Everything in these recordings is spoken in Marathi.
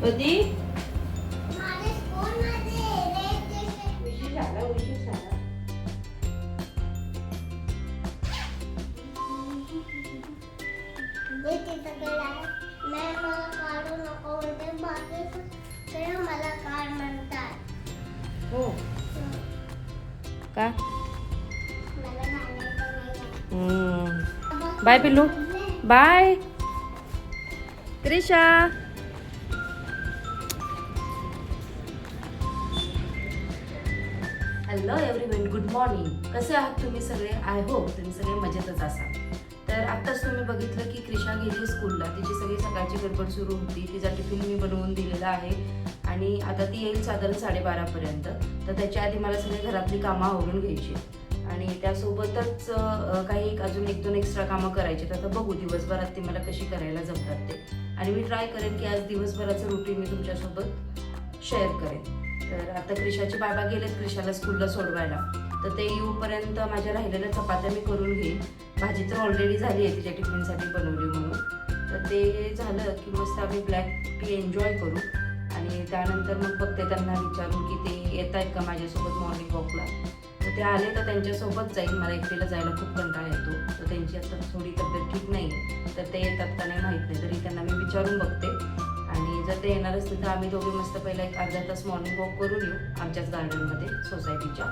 कधी माझ्या स्कूलमध्ये उशीर झाला उशीर झाला. मी तिथं गेलाय मॅम मला काढू नको म्हणते बाकी सगळे मला काढ म्हणतात. हो का? मला घालायचं नाही. बाय पिल्लू. Bye Krisha. Hello everyone, good morning. कसे आहात तुम्ही सगळे? आय होप तुम्ही सगळे मजेतच असाल. तर आत्ताच तुम्ही बघितलं की क्रिशा गेली स्कूलला. तिची सगळी सकाळची गडबड सुरू होती. तिचा टिफिन मी बनवून दिलेला आहे आणि आता ती येईल साधारण 12:30पर्यंत. तर त्याच्या आधी मला सगळी घरातली कामं आवरून घ्यायची आणि त्यासोबतच काही अजून 1-2 एक्स्ट्रा कामं करायची. तर आता बघू दिवसभरात ती मला कशी करायला जमतात ते. आणि मी ट्राय करेन की आज दिवसभराचं रुटीन मी तुमच्यासोबत शेअर करेन. तर आता क्रिशाचे बाबा गेलेत क्रिशाला स्कूलला सोडवायला. तर ते येऊपर्यंत माझ्या राहिलेल्या चपात्या मी करून घेईन. भाजी तर ऑलरेडी झाली आहे तिच्या टिफिनसाठी बनवली म्हणून. तर ते झालं की मस्त आम्ही ब्लॅक टी एन्जॉय करू आणि त्यानंतर मग बघते त्यांना विचारून की ते येत आहेत का माझ्यासोबत मॉर्निंग वॉकला. तर ते आले तर त्यांच्यासोबत जाईल. मला एकटीला जायला खूप कंटाळा येतो. तर त्यांची आता थोडी तब्येत ठीक नाही आहे. तर ते येतात का नाही माहीत नाही. तरी त्यांना मी विचारून बघते आणि जर ते येणार असतील तर आम्ही दोघे मस्त पहिला एक अर्धा तास मॉर्निंग वॉक करून येऊ आमच्याच गार्डनमध्ये सोसायटीच्या.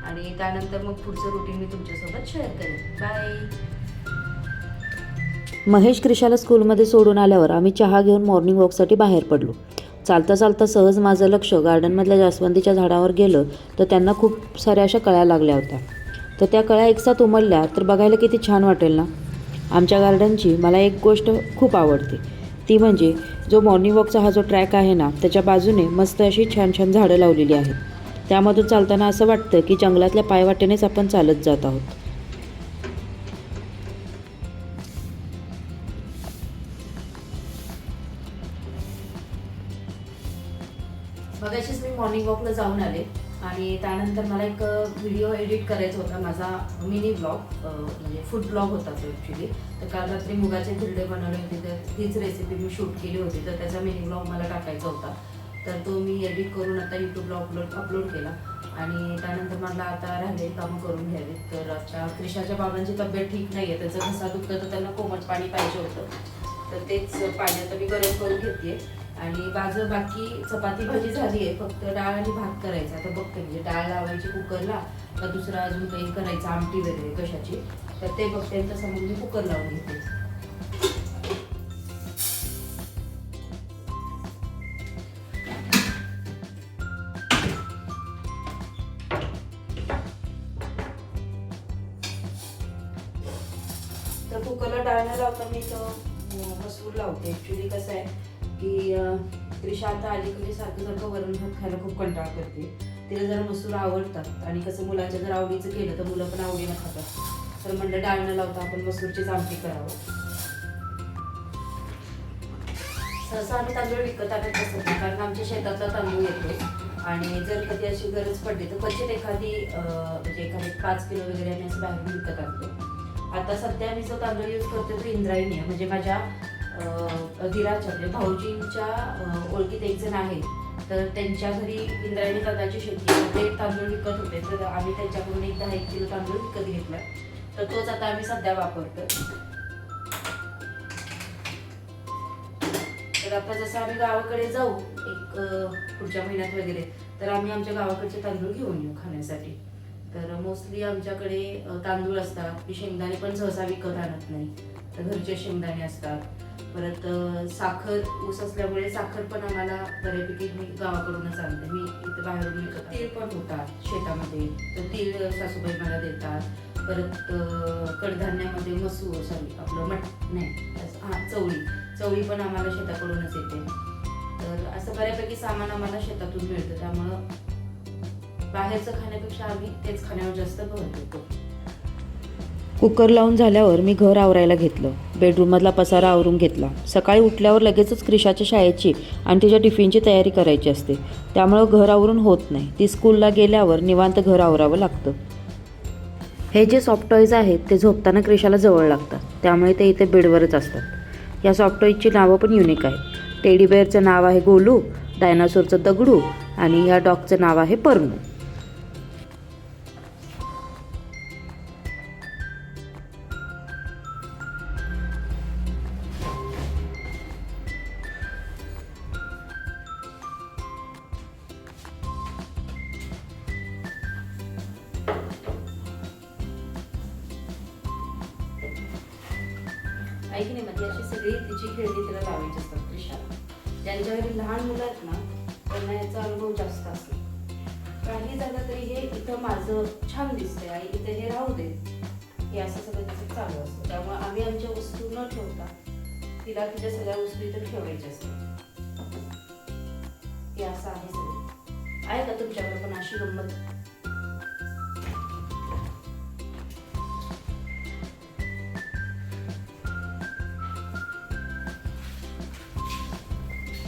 आणि त्यानंतर मग पुढचं रुटीन मी तुमच्यासोबत शेअर करेन. बाय. महेश क्रिशाला स्कूलमध्ये सोडून आल्यावर आम्ही चहा घेऊन मॉर्निंग वॉकसाठी बाहेर पडलो. चालता चालता सहज माझं लक्ष गार्डनमधल्या जास्वंदीच्या झाडावर गेलं तर त्यांना खूप साऱ्या अशा कळ्या लागल्या होत्या. तर त्या कळ्या एकसाथ उमलल्या तर बघायला किती छान वाटेल ना. आमच्या गार्डनची मला एक गोष्ट खूप आवडते, ती म्हणजे जो मॉर्निंग वॉकचा हा जो ट्रॅक आहे ना त्याच्या बाजूने मस्त अशी छान छान झाडं लावलेली आहेत. त्यामधून चालताना असं वाटतं की जंगलातल्या पायवाटेनेच आपण चालत जात आहोत. मगाशीच मी मॉर्निंग वॉकला जाऊन आले आणि त्यानंतर मला एक व्हिडिओ एडिट करायचा होता. माझा मिनी ब्लॉग म्हणजे फूड ब्लॉग होता तो ॲक्च्युली. तर काल रात्री मुगाचे धिरडे बनवले होते तर तीच रेसिपी मी शूट केली होती. तर त्याचा मिनी ब्लॉग मला टाकायचा होता. तर तो मी एडिट करून आता यूट्यूबला अपलोड केला आणि त्यानंतर मला आता राहिलेली कामं करून घ्यावी. तर आजच्या क्रिशाच्या बाबांची तब्येत ठीक नाही आहे. त्याचा घसा दुखतं तर त्यांना कोमट पाणी पाहिजे होतं. तर तेच पाणी आता मी गरम करून घेते आणि बाकी चपाती भाजी झाली आहे. फक्त डाळ आणि भात करायचा. आता बघते म्हणजे डाळ लावायची कुकरला का दुसरा अजून काही करायचं आमटी वगैरे कशाची. तर ते बघते तसं मग मी कुकर लावून घेते. तर कुकरला डाळ न लावता मी तो मसूर लावते. ॲक्च्युली कसं आहे की क्रिशा आता अलीकडे सारखं वरण भात खायला खूप कंटाळा करते. तिला जरा मसूर आवडतात आणि कसं मुलांच्या जर आवडीचं केलं तर मुलं पण आवडीनं खातात. तर म्हणलं डाळ न लावता आपण मसूरचीच आमटी करावं. सहसा आम्ही तांदूळ विकत आणत असत नाही कारण आमच्या शेतातला तांदूळ येतो आणि जर कधी अशी गरज पडली तर क्वचित म्हणजे एखादी 5 किलो वगैरे आम्ही असं बाहेरून विकत आणतो. आता सध्या मी जो तांदूळ यूज करते तो इंद्रायणी आहे. म्हणजे माझ्या दिराच्या म्हणजे भाऊजींच्या ओळखीत एक जण आहे. तर त्यांच्या घरी इंद्रायणी तांदळाची शेती आहे. ते तांदूळ विकत होते तर आम्ही त्यांच्याकडून 10-1 किलो तांदूळ विकत घेतला. तर तोच आता आम्ही सध्या वापरतो. तर आता जसं आम्ही गावाकडे जाऊ एक पुढच्या महिन्यात वगैरे तर आम्ही आमच्या गावाकडचे तांदूळ घेऊन येऊ खाण्यासाठी. तर मोस्टली आमच्याकडे तांदूळ असतात. मी शेंगदाणे पण सहसा विकत आणत नाही. तर घरचे शेंगदाणे असतात. परत साखर ऊस असल्यामुळे साखर पण आम्हाला बऱ्यापैकी मी गावाकडूनच आणते. मी इथे बाहेरून विकत. तीळ पण होतात शेतामध्ये तर तीळ सासूबाई मला देतात. परत कडधान्यामध्ये आपलं चवळी पण आम्हाला शेताकडूनच येते. तर असं बऱ्यापैकी सामान आम्हाला शेतातून मिळतं. त्यामुळं बाहेरचं खाण्यापेक्षा आम्ही तेच खाण्यावर जास्त भर देतो. कुकर लावून झाल्यावर मी घर आवरायला घेतलं. बेडरूममधला पसारा आवरून घेतला. सकाळी उठल्यावर लगेचच क्रिशाच्या शाळेची आणि तिच्या टिफिनची तयारी करायची असते. त्यामुळं घर आवरून होत नाही. ती स्कूलला गेल्यावर निवांत घर आवरावं लागतं. हे जे सॉफ्ट टॉईज आहेत ते झोपताना क्रिशाला जवळ लागतात. त्यामुळे ते इथे बेडवरच असतात. या सॉफ्ट टॉईजची नावं पण युनिक आहेत. टेडी बेअरचं नाव आहे गोलू, डायनासोरचं दगडू आणि ह्या डॉगचं नाव आहे परनू. ऐक नाही म्हणजे अशी सगळी तिची खेळणी तिला लावायची असतात क्रिशाला. ज्यांच्या घरी लहान मुलं आहेत ना त्यांना याचा अनुभव जास्त असतो. काही झालं तरी हे इथं माझं छान दिसतंय आई, इथं हे राहू दे, हे असं सगळं तिचं चालू असतं. त्यामुळे आम्ही आमच्या वस्तू न ठेवता तिला तिच्या सगळ्या वस्तू इथं ठेवायच्या असतात. हे असं आहे सगळं. आहे का तुमच्याकडे पण अशी गंमत?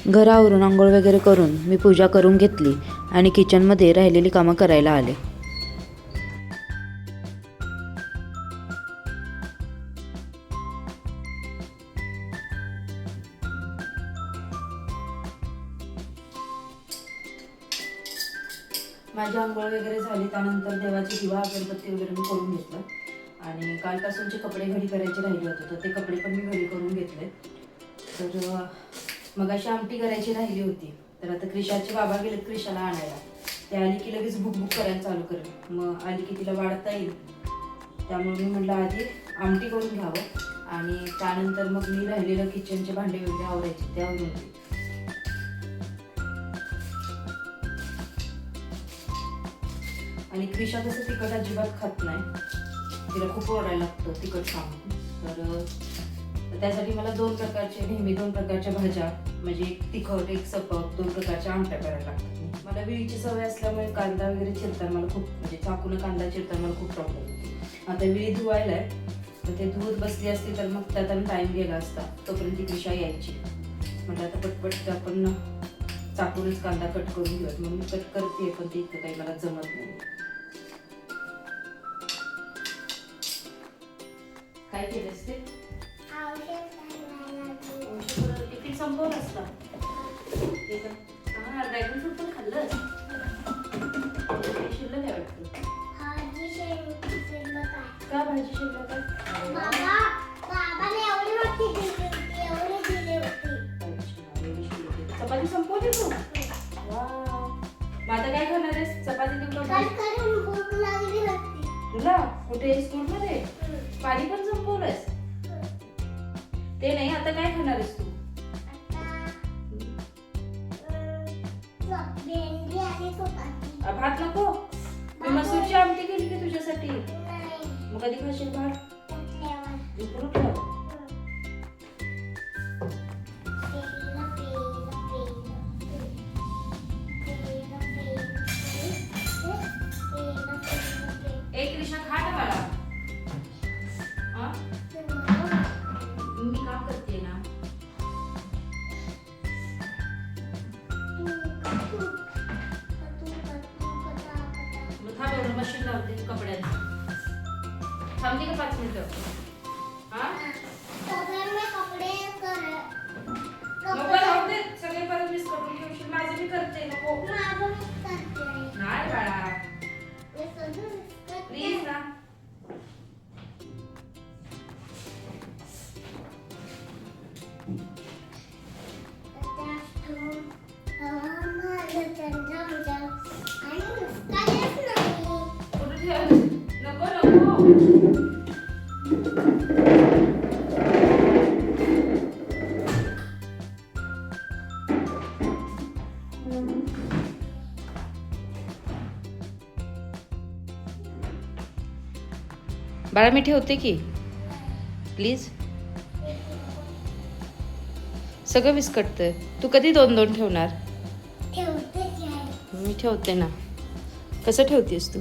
घरावरून आंघोळ वगैरे करून मी पूजा करून घेतली आणि किचनमध्ये राहिलेली कामं करायला आले. माझी आंघोळ वगैरे झाली, त्यानंतर देवाची दिवा अगरबत्ती वगैरे मी करून घेतलं आणि कालपासूनचे कपडे घडी करायचे राहिले होते तर ते कपडे पण मी घडी करून घेतले. तर मग अशी आमटी करायची राहिली होती. तर आता क्रिशाचे बाबा गेलेत क्रिशाला आणायला. ते आली की लगेच भुकभुक करायला चालू करेल. मग आली की तिला वाढता येईल, त्यामुळे मी म्हटलं आधी आमटी करून घ्यावं आणि त्यानंतर मग मी राहिलेलं किचनचे भांडे वगैरे आवरायचे ते आवरून घेते. आणि क्रिशा कसं तिखट अजिबात खात नाही, तिला खूप ओरडायला लागतं तिखट खाणं. तर त्यासाठी मला नेहमी दोन प्रकारच्या भाज्या, म्हणजे एक तिखट एक सपक, 2 प्रकारच्या आमट्या करायला लागतात. मला विळीची सवय असल्यामुळे कांदा वगैरे चिरताना मला खूप, म्हणजे चाकून कांदा चिरताना मला खूप प्रॉब्लेम होतो. आता विळी धुवायलाय तर ते धुवत बसली असती तर मग त्यात टाइम गेला असता, तोपर्यंत ती क्रिशा यायची. म्हटलं आता पटपट आपण चाकूनच कांदा कट करून घेऊयात. मग मी कट करते, पण ते इतकं काही मला जमत नाही. काय केलंस ते? टिफिन संपवलं असता. ड्रॅगन फ्रूट पण खाल्लं शिल्लक आहे वाटतं. का भाजी शिल्लक आहे? चपाती संपवली तू? मग आता काय खाणार आहेस? चपाती तुला कुठे स्कूल मध्ये पाणी पण संपवलंस? ते नाही, आता काय खाणार आहेस तू? भात नको? मी मसूरची आमटी केली की तुझ्यासाठी. मग कधी खाशील भात? उकडून ठेव. एक क्रिशा खा ना मला. मी काम करते ना. मशीन लावते कपड्यांचं. थांबते का 5 मिनिटं? नको राहू दे, सगळे परत मिस करून ठेवशील. माझं मी करते. नको नाही बाळा, प्लीज ना. नको नको. बाळा मी ठेवते की प्लीज. सगळं विस्कटतंय. तू कधी 2-2 ठेवणार? मी ठेवते ना. कसं ठेवतेस तू?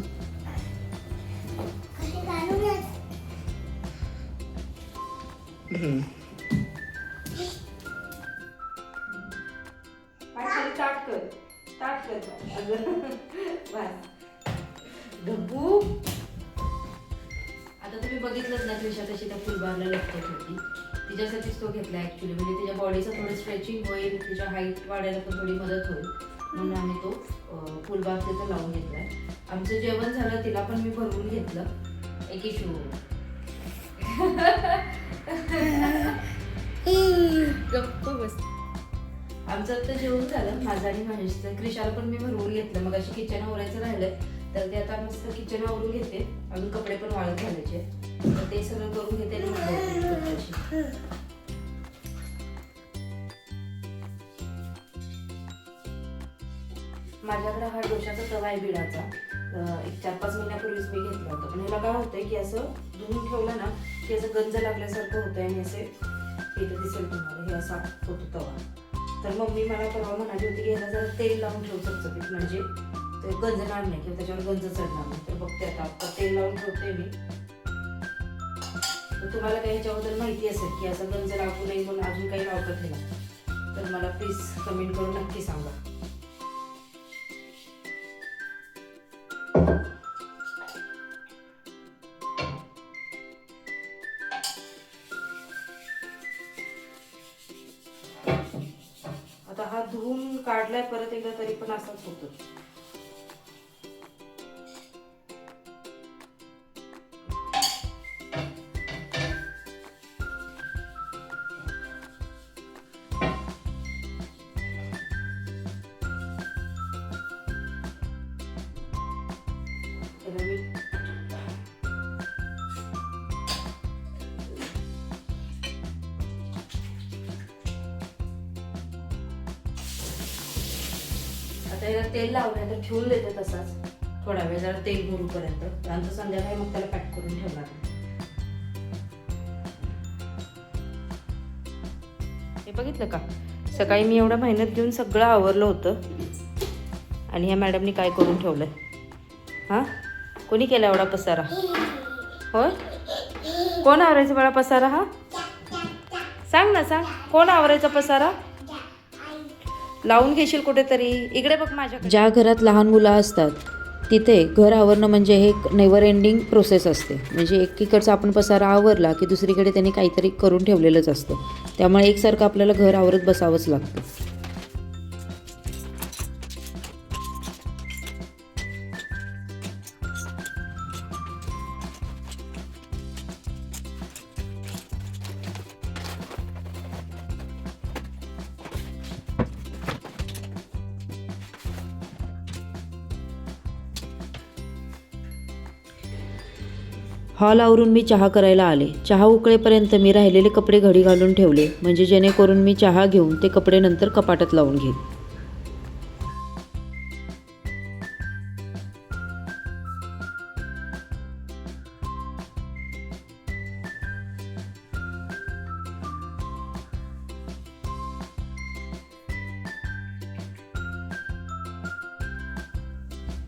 ढब्बू, आता तुम्ही बघितलंच ना क्रिशा तशी त्या फुलबारला लटकत होती. तिच्यासाठीच तो घेतला ॲक्च्युली, म्हणजे तिच्या बॉडीचं थोडं स्ट्रेचिंग होईल, तिच्या हाईट वाढायला पण थोडी मदत होईल म्हणून आम्ही तो फुल बाथ तिथं लावून घेतलाय. आमचं जेवण झालं, तिला पण मी भरवून घेतलं. एक इशू गप्प बस. आमचं आता जेवण झालं माझं आणि महेशचं. क्रिशाला पण मी भरवून घेतलं. मग अशी किचन आवरायचं राहिलंय तर ते आता मस्त किचन आवरून घेते. अजून कपडे पण वाळत घालायचे, तर ते सगळं करून घेते आणि मग बोलते. माझ्याकडे हा डोशाचा तवा आहे बिडाचा. एक 4-5 महिन्यापूर्वीच मी घेतला होता. पण ह्याला काय होतंय की असं धुवून ठेवलं ना की असं गंज लागल्यासारखं होतंय आणि असे इथं दिसेल तुम्हाला हे असा होतो तवा. तर मम्मी मला परवा म्हणाली होती की ह्याला जरा तेल लावून ठेव चपचपीत, म्हणजे ते गंजणार नाही किंवा त्याच्यावर गंज चढणार नाही. तर बघते आता तेल लावून ठेवते मी. तर तुम्हाला काही ह्याच्याबद्दल माहिती असेल की असं गंज लागू नये म्हणून अजून काही लावतात ह्याला, तर मला प्लीज कमेंट करून नक्की सांगा. आता हा धुवून काढलाय परत एकदा तरी पण असाच होतो. त्याला मी आता याला तेल लावलं तर ठेवून देते तसाच थोडा वेळ, जरा तेल भरूपर्यंत. त्यानंतर संध्याकाळी मग त्याला पॅक करून ठेवणार. हे बघितलं का, सकाळी मी एवढा मेहनत घेऊन सगळं आवरलं होतं आणि ह्या मॅडमनी काय करून ठेवलंय. हां, कोणी केला एवढा पसारा? होय, कोण आवरायचं बाळा पसारा? हा सांग ना, सांग कोण आवरायचा पसारा? लावून घेशील कुठेतरी. इकडे बघ माझ्याकडे. ज्या घरात लहान मुलं असतात तिथे घर आवरणं म्हणजे हे एक नेव्हर एंडिंग प्रोसेस असते. म्हणजे एकीकडचा आपण पसारा आवरला की दुसरीकडे त्यांनी काहीतरी करून ठेवलेलंच असतं. त्यामुळे एकसारखं आपल्याला घर आवरत बसावंच लागतं. हॉल आवरून मी चहा करायला आले. चहा उकळेपर्यंत मी राहिलेले कपडे घडी घालून ठेवले, म्हणजे जेणेकरून मी चहा घेऊन ते कपडे नंतर कपाटात लावून घेईन.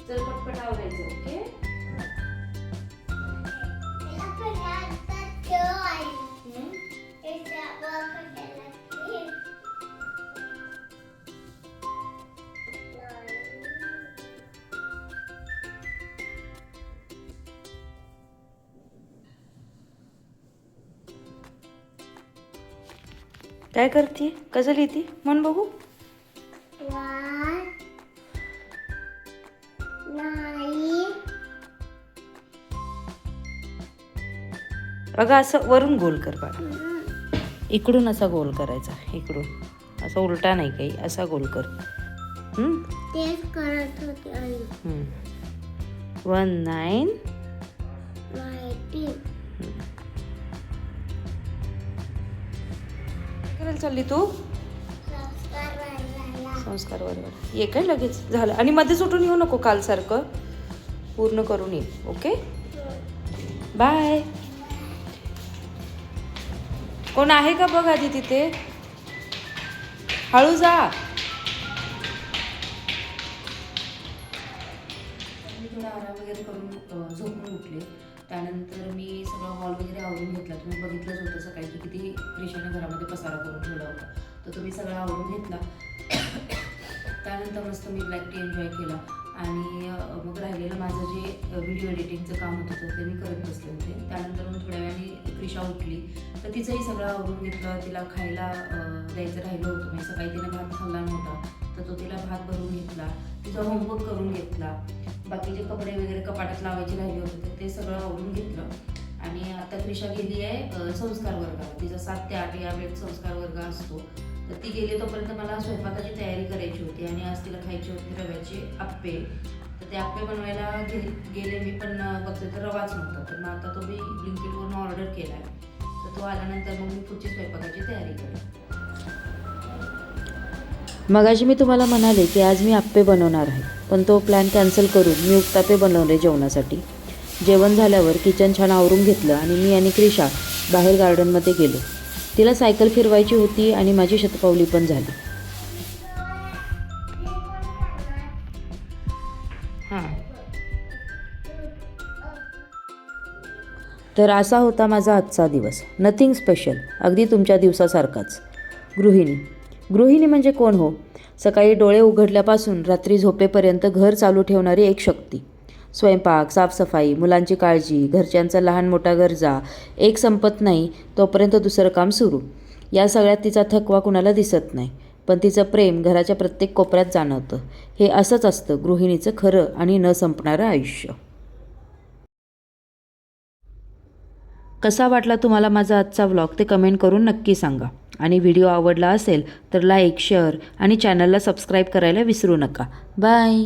चल पटपट आवरायचं. ओके, काय करते? कसं लिहिते? मन बघू. अगं असं वरून गोल कर बाळा. इकडून असा गोल करायचा, इकडून असा उलटा नाही काही, असा गोल कर. तेच करत होते आई. 1 9 माहिती करायला चालली तू? संस्कार बरोबर ये काय लगेच झालं. आणि मध्ये सुटून येऊ नको, कालसारखं पूर्ण करून ये. Okay, bye. कोण आहे का बघ आधी तिथे. हळू जा. मी थोडा आराम वगैरे करून झोपून उठले. त्यानंतर मी सगळं हॉल वगैरे आवरून घेतला. तुम्ही बघितलंच होतं सकाळी की किती क्रिशाने घरामध्ये पसारा करून ठेवला होता, तर तुम्ही सगळं आवरून घेतला. त्यानंतर मस्त मी ब्लॅक टी एन्जॉय केला आणि मग राहिलेलं माझं जे व्हिडिओ एडिटिंगचं काम होतं ते मी करत बसले होते. त्यानंतर मग थोड्या वेळाने क्रिशा उठली तर तिचंही सगळं आवरून घेतलं. तिला खायला द्यायचं राहिलं होतं, म्हणजे सकाळी तिने भात खाल्ला नव्हता तर तो तिला भात भरून घेतला. तिचा होमवर्क करून घेतला. बाकीचे कपडे वगैरे कपाटात लावायचे राहिले होते तर ते सगळं आवरून घेतलं. आणि आता क्रिशा गेली आहे संस्कार वर्गाला. तिचा 7 ते 8 या वेळेत संस्कार वर्ग असतो. तर ती गेली तोपर्यंत मला स्वयंपाकाची तयारी करायची होती आणि आज तिला खायची होती रव्याचे आप्पे. तर ते आप्पे बनवायला गेले मी, पण बघते तर रवाच नव्हता. तर मग आता तो मी ब्लिंकिटवरून ऑर्डर केला आहे. तर तो आल्यानंतर मग मी पुढची स्वयंपाकाची तयारी करेन. मगाशी मी तुम्हाला म्हणाले की आज मी आप्पे बनवणार आहे, पण तो प्लॅन कॅन्सल करून मी उत्तापे बनवले जेवणासाठी. जेवण झाल्यावर किचन छान आवरून घेतलं आणि मी आणि क्रिशा बाहेर गार्डनमध्ये गेलो. तिला सायकल फिरवायची होती आणि माझी शतपावली पण झाली. हां, तर असा होता माझा आजचा दिवस. नथिंग स्पेशल, अगदी तुमच्या दिवसासारखाच. गृहिणी म्हणजे कोण हो? सकाळी डोळे उघडल्यापासून रात्री झोपेपर्यंत घर चालू ठेवणारी एक शक्ती. स्वयंपाक, साफसफाई, मुलांची काळजी, घरच्यांचा लहान मोठा गरजा, एक संपत नाही तोपर्यंत दुसरं काम सुरू. या सगळ्यात तिचा थकवा कुणाला दिसत नाही, पण तिचं प्रेम घराच्या प्रत्येक कोपऱ्यात जाणवतं. हे असंच असतं गृहिणीचं खरं आणि न संपणारं आयुष्य. कसा वाटला तुम्हाला माझा आजचा व्लॉग ते कमेंट करून नक्की सांगा. आणि व्हिडिओ आवडला असेल तर लाईक, शेअर आणि चॅनलला सबस्क्राईब करायला विसरू नका. बाय.